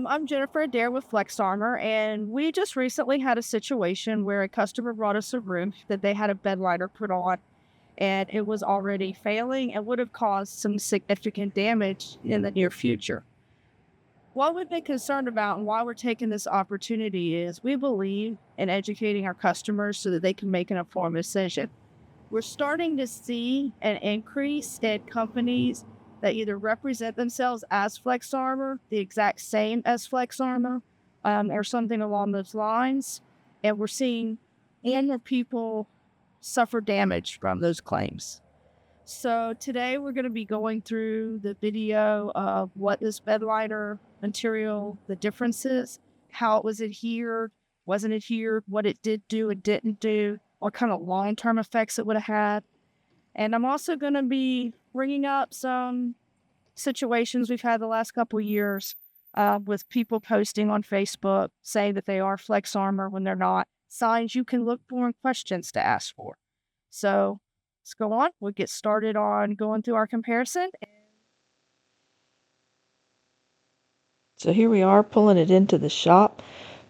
I'm Jennifer Adair with FlexArmor, and we just recently had a situation where a customer brought us a roof that they had a bedliner put on, and it was already failing and would have caused some significant damage in the near future. What we've been concerned about and why we're taking this opportunity is we believe in educating our customers so that they can make an informed decision. We're starting to see an increase in companies that either represent themselves as FlexArmor, the exact same as FlexArmor, or something along those lines. And we're seeing more people suffer damage from those claims. So today we're going to be going through the video of what this bedliner material, the differences, how it was adhered, wasn't adhered, what it did do and didn't do, what kind of long-term effects it would have had. And I'm also going to be bringing up some situations we've had the last couple of years with people posting on Facebook saying that they are FlexArmor when they're not, signs you can look for and questions to ask for. So let's go on. We'll get started on going through our comparison. So here we are pulling it into the shop.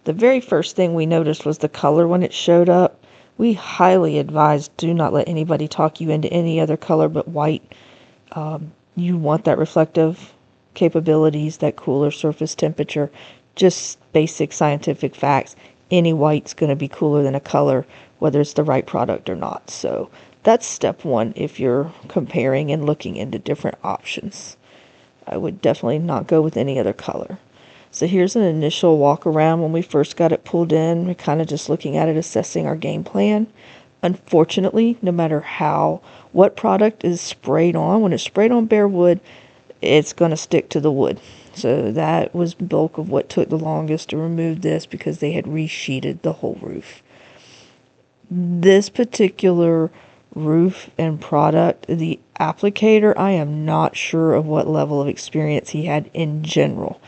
The very first thing we noticed was the color when it showed up. We highly advise do not let anybody talk you into any other color but white. You want that reflective capabilities, that cooler surface temperature, just basic scientific facts. Any white's going to be cooler than a color, whether it's the right product or not. So that's step one if you're comparing and looking into different options. I would definitely not go with any other color. So here's an initial walk around when we first got it pulled in. We're kind of just looking at it, assessing our game plan. Unfortunately, no matter what product is sprayed on, when it's sprayed on bare wood, it's going to stick to the wood. So that was the bulk of what took the longest to remove this because they had resheeted the whole roof. This particular roof and product, the applicator, I am not sure of what level of experience he had in general.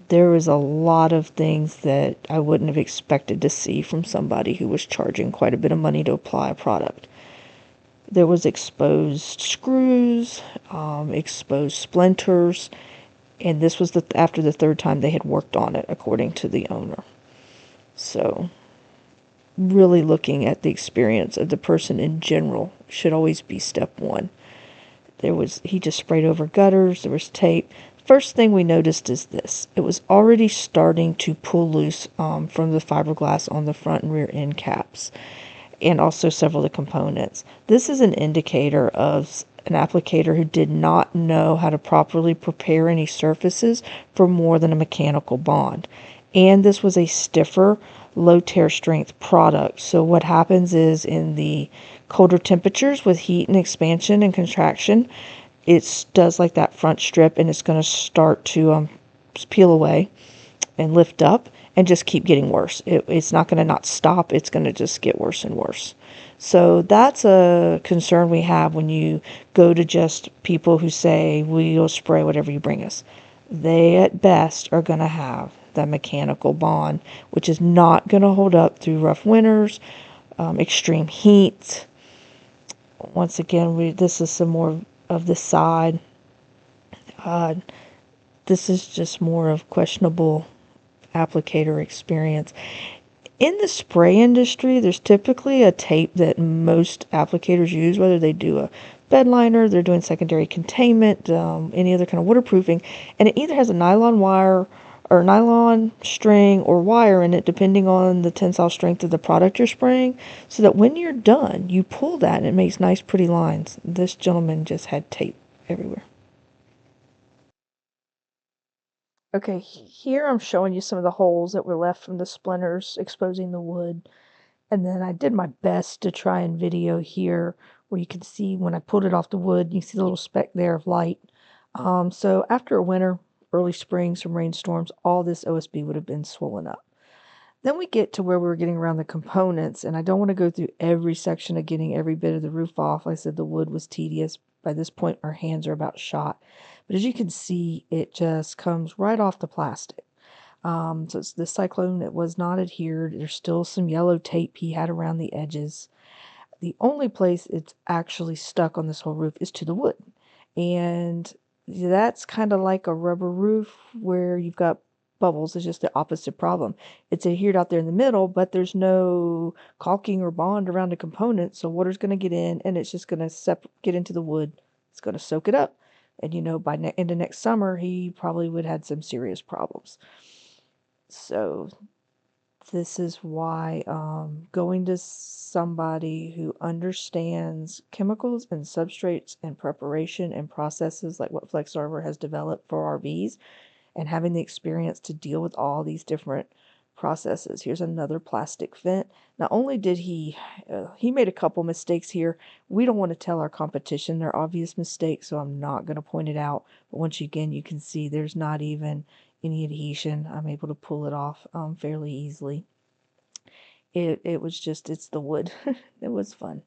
There was a lot of things that I wouldn't have expected to see from somebody who was charging quite a bit of money to apply a product. There was exposed screws, exposed splinters, and this was after the third time they had worked on it, according to the owner. So really looking at the experience of the person in general should always be step one. He just sprayed over gutters, there was tape. First thing we noticed is this. It was already starting to pull loose from the fiberglass on the front and rear end caps, and also several of the components. This is an indicator of an applicator who did not know how to properly prepare any surfaces for more than a mechanical bond. And this was a stiffer, low tear strength product. So what happens is in the colder temperatures with heat and expansion and contraction, it does like that front strip, and it's going to start to peel away and lift up and just keep getting worse. It's not going to not stop. It's going to just get worse and worse. So that's a concern we have when you go to just people who say, we'll spray whatever you bring us. They at best are going to have that mechanical bond, which is not going to hold up through rough winters, extreme heat. Once again, this is some more of the side. This is just more of questionable applicator experience. In the spray industry, there's typically a tape that most applicators use, whether they do a bed liner, they're doing secondary containment, any other kind of waterproofing, and it either has a nylon wire or nylon string or wire in it, depending on the tensile strength of the product you're spraying, so that when you're done, you pull that and it makes nice, pretty lines. This gentleman just had tape everywhere. Okay, here I'm showing you some of the holes that were left from the splinters exposing the wood. And then I did my best to try and video here where you can see when I pulled it off the wood, you see the little speck there of light. So after a winter, early spring, some rainstorms, all this OSB would have been swollen up. Then we get to where we're getting around the components, and I don't want to go through every section of getting every bit of the roof off. Like I said, the wood was tedious. By this point, our hands are about shot. But as you can see, it just comes right off the plastic. So it's the cyclone that was not adhered. There's still some yellow tape he had around the edges. The only place it's actually stuck on this whole roof is to the wood. And That's kind of like a rubber roof where you've got bubbles. It's just the opposite problem. It's adhered out there in the middle, but there's no caulking or bond around the component, so water's going to get in and it's just going to get into the wood. It's going to soak it up. And by into next summer, he probably would have had some serious problems. So this is why going to somebody who understands chemicals and substrates and preparation and processes like what FlexArmor has developed for RVs and having the experience to deal with all these different processes. Here's another plastic vent. Not only did he made a couple mistakes here. We don't want to tell our competition their obvious mistakes, so I'm not going to point it out. But once again, you can see there's not even any adhesion. I'm able to pull it off fairly easily. It was just, it's the wood. It was fun.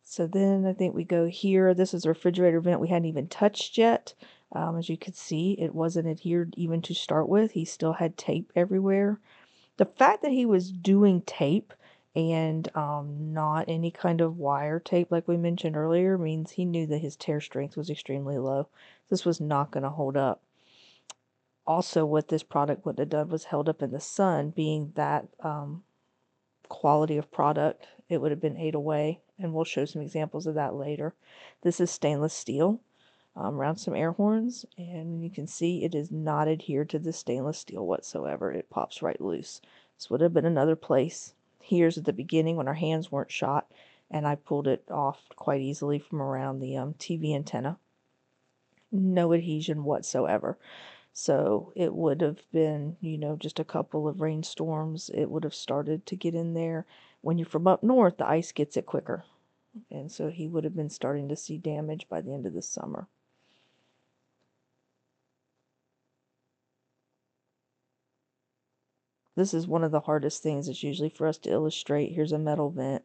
So then I think we go here. This is a refrigerator vent we hadn't even touched yet. As you could see, it wasn't adhered even to start with. He still had tape everywhere. The fact that he was doing tape and not any kind of wire tape like we mentioned earlier means he knew that his tear strength was extremely low. This was not going to hold up. Also, what this product would have done was held up in the sun, being that quality of product, it would have been ate away, and we'll show some examples of that later. This is stainless steel around some air horns, and you can see it is not adhered to the stainless steel whatsoever. It pops right loose. This would have been another place. Here's at the beginning when our hands weren't shot, and I pulled it off quite easily from around the TV antenna. No adhesion whatsoever. So it would have been, just a couple of rainstorms. It would have started to get in there. When you're from up north, the ice gets it quicker. And so he would have been starting to see damage by the end of the summer. This is one of the hardest things. It's usually for us to illustrate. Here's a metal vent.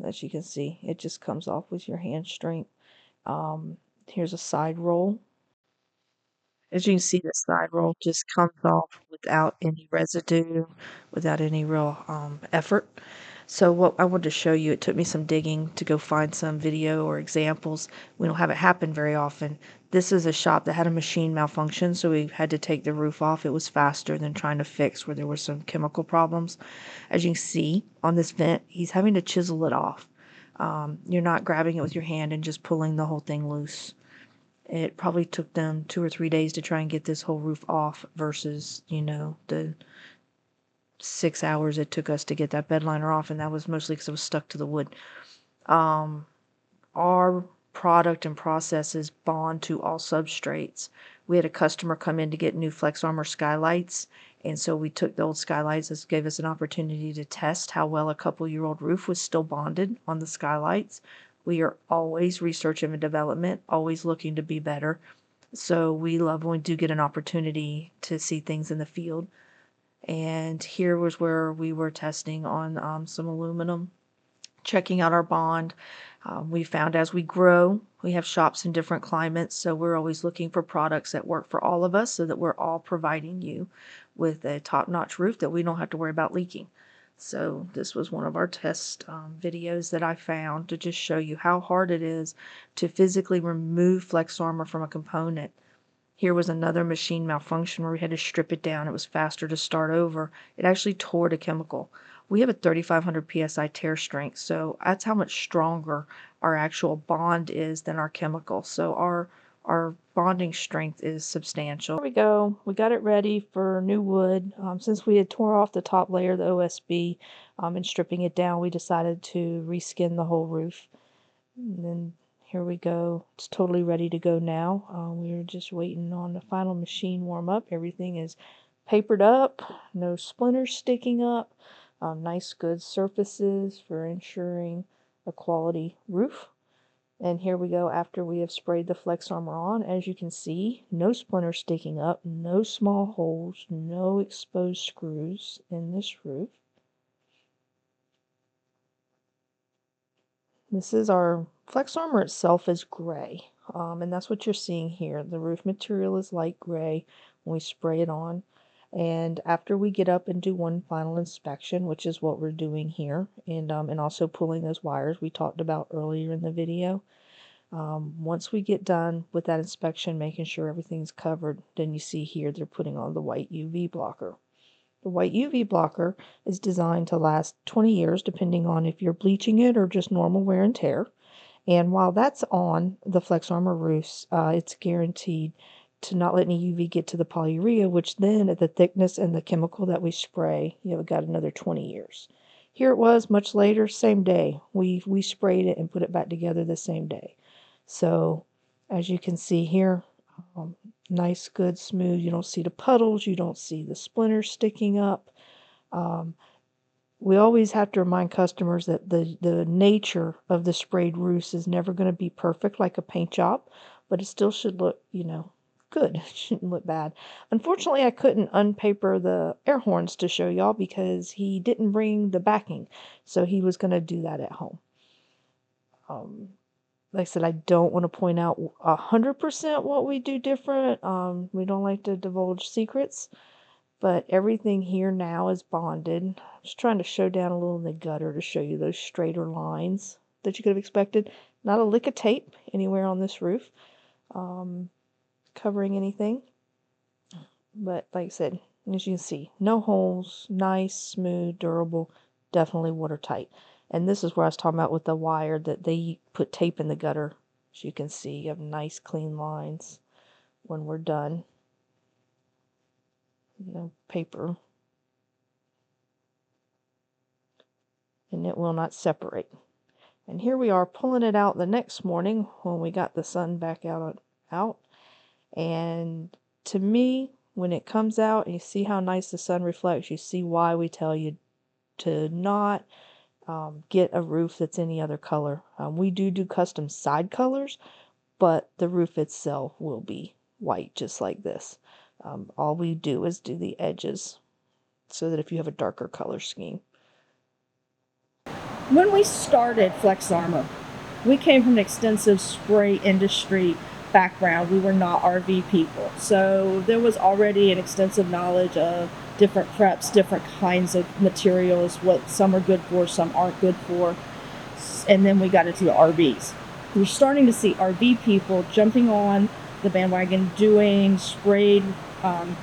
As you can see, it just comes off with your hand strength. Here's a side roll. As you can see, the side roll just comes off without any residue, without any real effort. So what I wanted to show you, it took me some digging to go find some video or examples. We don't have it happen very often. This is a shop that had a machine malfunction, so we had to take the roof off. It was faster than trying to fix where there were some chemical problems. As you can see on this vent, he's having to chisel it off. You're not grabbing it with your hand and just pulling the whole thing loose. It probably took them 2 or 3 days to try and get this whole roof off versus, the 6 hours it took us to get that bedliner off, and that was mostly because it was stuck to the wood. Our product and processes bond to all substrates. We had a customer come in to get new FlexArmor skylights, and so we took the old skylights. This gave us an opportunity to test how well a couple-year-old roof was still bonded on the skylights. We are always research and development, always looking to be better. So we love when we do get an opportunity to see things in the field. And here was where we were testing on some aluminum, checking out our bond. We found as we grow, we have shops in different climates, so we're always looking for products that work for all of us so that we're all providing you with a top-notch roof that we don't have to worry about leaking. So this was one of our test videos that I found to just show you how hard it is to physically remove FlexArmor from a component. Here was another machine malfunction where we had to strip it down. It was faster to start over. It actually tore the chemical. We have a 3,500 psi tear strength, so that's how much stronger our actual bond is than our chemical. So our bonding strength is substantial. There we go. We got it ready for new wood. Since we had tore off the top layer, the OSB, and stripping it down, we decided to reskin the whole roof. And then here we go. It's totally ready to go now. We're just waiting on the final machine warm up. Everything is papered up, no splinters sticking up. Nice good surfaces for ensuring a quality roof. And here we go after we have sprayed the FlexArmor on. As you can see, no splinters sticking up, no small holes, no exposed screws in this roof. This is our FlexArmor itself is gray, and that's what you're seeing here. The roof material is light gray when we spray it on. And after we get up and do one final inspection, which is what we're doing here, and also pulling those wires we talked about earlier in the video, Once we get done with that inspection, making sure everything's covered, then you see here they're putting on the white UV blocker. The white UV blocker is designed to last 20 years, depending on if you're bleaching it or just normal wear and tear. And while that's on the FlexArmor roofs, it's guaranteed to not let any UV get to the polyurea, which then at the thickness and the chemical that we spray, got another 20 years. Here it was much later, same day. We sprayed it and put it back together the same day. So as you can see here, nice, good, smooth. You don't see the puddles. You don't see the splinters sticking up. We always have to remind customers that the nature of the sprayed roofs is never going to be perfect like a paint job, but it still should look, good. It shouldn't look bad. Unfortunately, I couldn't unpaper the air horns to show y'all because he didn't bring the backing, so he was going to do that at home. Like I said, I don't want to point out 100% what we do different. We don't like to divulge secrets. But everything here now is bonded. I'm just trying to show down a little in the gutter to show you those straighter lines that you could have expected. Not a lick of tape anywhere on this roof covering anything. But like I said, as you can see, no holes, nice, smooth, durable, definitely watertight. And this is where I was talking about with the wire that they put tape in the gutter. As you can see, you have nice clean lines when we're done. Paper. And it will not separate. And here we are pulling it out the next morning when we got the sun back out. And to me, when it comes out, you see how nice the sun reflects. You see why we tell you to not get a roof that's any other color. We do custom side colors, but the roof itself will be white just like this. All we do is do the edges so that if you have a darker color scheme. When we started FlexArmor, we came from an extensive spray industry background. We were not RV people. So there was already an extensive knowledge of different preps, different kinds of materials, what some are good for, some aren't good for. And then we got into the RVs. We're starting to see RV people jumping on the bandwagon, doing sprayed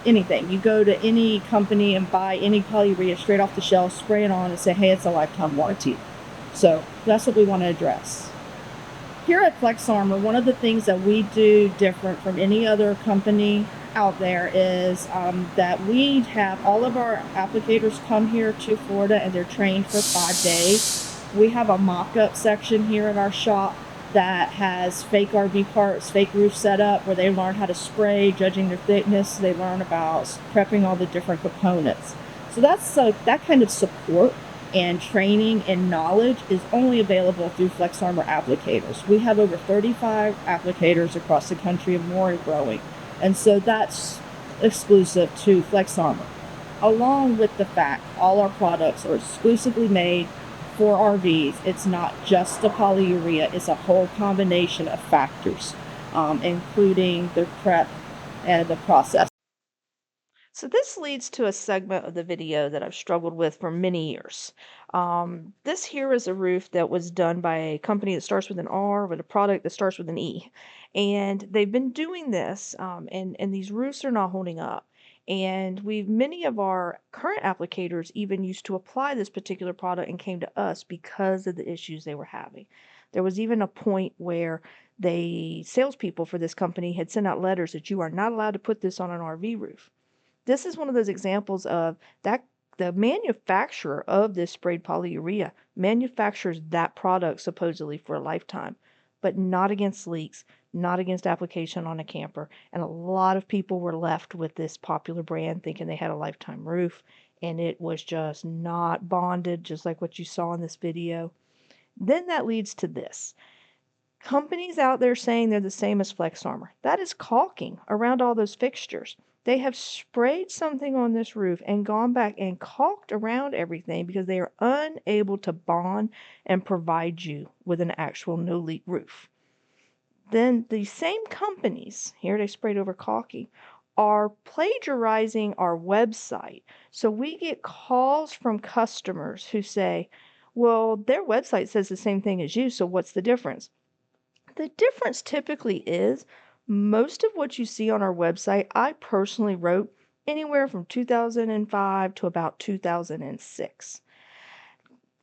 anything. You go to any company and buy any polyurea straight off the shelf, spray it on and say, hey, it's a lifetime warranty. So that's what we want to address. Here at FlexArmor, one of the things that we do different from any other company out there is that we have all of our applicators come here to Florida and they're trained for 5 days. We have a mock-up section here in our shop that has fake RV parts, fake roof setup, where they learn how to spray, judging their thickness. They learn about prepping all the different components. So that's that kind of support and training and knowledge is only available through FlexArmor Applicators. We have over 35 applicators across the country and more and growing. And so that's exclusive to FlexArmor. Along with the fact all our products are exclusively made for RVs. It's not just the polyurea, it's a whole combination of factors, including the prep and the process. So this leads to a segment of the video that I've struggled with for many years. This here is a roof that was done by a company that starts with an R with a product that starts with an E. And they've been doing this, and these roofs are not holding up. And many of our current applicators even used to apply this particular product and came to us because of the issues they were having. There was even a point where salespeople for this company had sent out letters that you are not allowed to put this on an RV roof. This is one of those examples of that the manufacturer of this sprayed polyurea manufactures that product supposedly for a lifetime, but not against leaks, not against application on a camper. And a lot of people were left with this popular brand thinking they had a lifetime roof, and it was just not bonded, just like what you saw in this video. Then that leads to this. Companies out there saying they're the same as FlexArmor. That is caulking around all those fixtures. They have sprayed something on this roof and gone back and caulked around everything because they are unable to bond and provide you with an actual no-leak roof. Then the same companies, here they sprayed over caulking, are plagiarizing our website. So we get calls from customers who say, well, their website says the same thing as you, so what's the difference? The difference typically is most of what you see on our website, I personally wrote anywhere from 2005 to about 2006.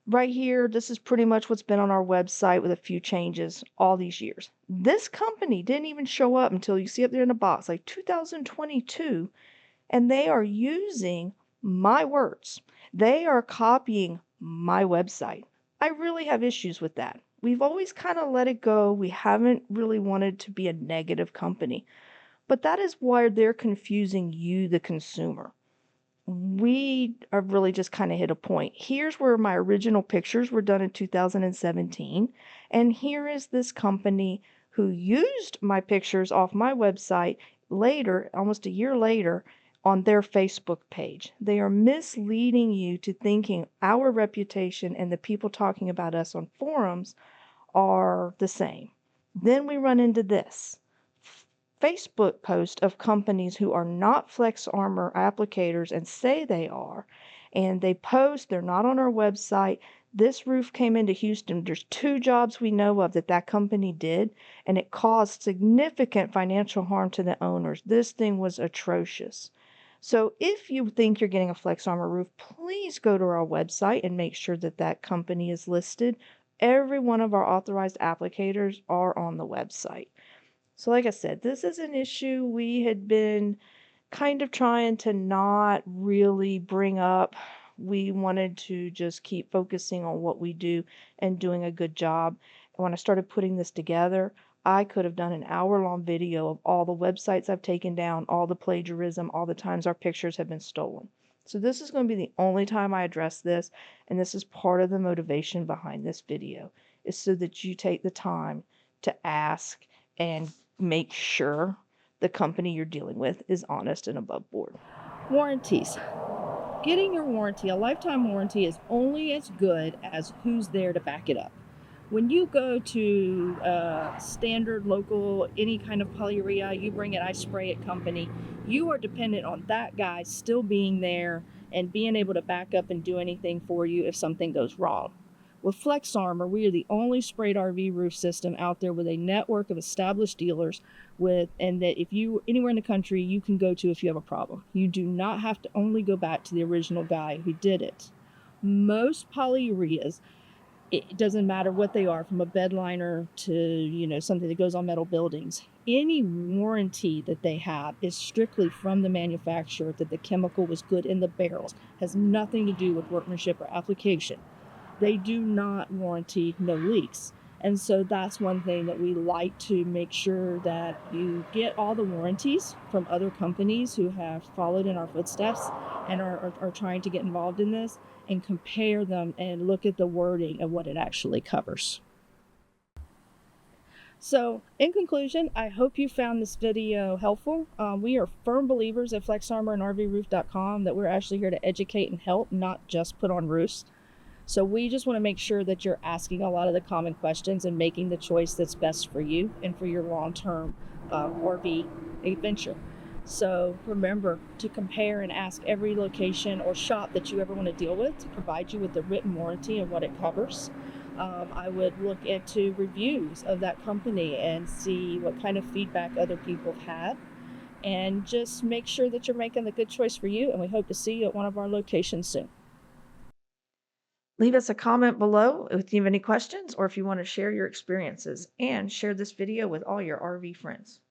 Right here, this is pretty much what's been on our website with a few changes all these years. This company didn't even show up until you see up there in the box, like 2022, and they are using my words. They are copying my website. I really have issues with that. We've always kind of let it go. We haven't really wanted to be a negative company, but that is why they're confusing you, the consumer. We are really just kind of hit a point. Here's where my original pictures were done in 2017, and here is this company who used my pictures off my website later, almost a year later, on their Facebook page. They are misleading you to thinking our reputation and the people talking about us on forums are the same. Then we run into this Facebook post of companies who are not FlexArmor applicators and say they are, and they post, they're not on our website. This roof came into Houston. There's 2 jobs we know of that company did, and it caused significant financial harm to the owners. This thing was atrocious. So if you think you're getting a FlexArmor roof, please go to our website and make sure that company is listed. Every one of our authorized applicators are on the website. So like I said, this is an issue we had been kind of trying to not really bring up. We wanted to just keep focusing on what we do and doing a good job. And when I started putting this together, I could have done an hour-long video of all the websites I've taken down, all the plagiarism, all the times our pictures have been stolen. So this is going to be the only time I address this, and this is part of the motivation behind this video, is so that you take the time to ask and make sure the company you're dealing with is honest and above board. Warranties. Getting your warranty, a lifetime warranty, is only as good as who's there to back it up. When you go to standard, local, any kind of polyurea, you bring it, I spray it company, you are dependent on that guy still being there and being able to back up and do anything for you if something goes wrong. With FlexArmor, we are the only sprayed RV roof system out there with a network of established dealers and that if you anywhere in the country you can go to if you have a problem. You do not have to only go back to the original guy who did it. Most polyureas, it doesn't matter what they are, from a bedliner to something that goes on metal buildings, any warranty that they have is strictly from the manufacturer that the chemical was good in the barrels, has nothing to do with workmanship or application. They do not warranty no leaks. And so that's one thing that we like to make sure that you get all the warranties from other companies who have followed in our footsteps and are trying to get involved in this, and compare them and look at the wording of what it actually covers. So in conclusion, I hope you found this video helpful. We are firm believers at FlexArmor and RVRoof.com that we're actually here to educate and help, not just put on roofs. So we just want to make sure that you're asking a lot of the common questions and making the choice that's best for you and for your long-term RV adventure. So remember to compare and ask every location or shop that you ever want to deal with to provide you with the written warranty and what it covers. I would look into reviews of that company and see what kind of feedback other people have had, and just make sure that you're making the good choice for you. And we hope to see you at one of our locations soon. Leave us a comment below if you have any questions or if you want to share your experiences, and share this video with all your RV friends.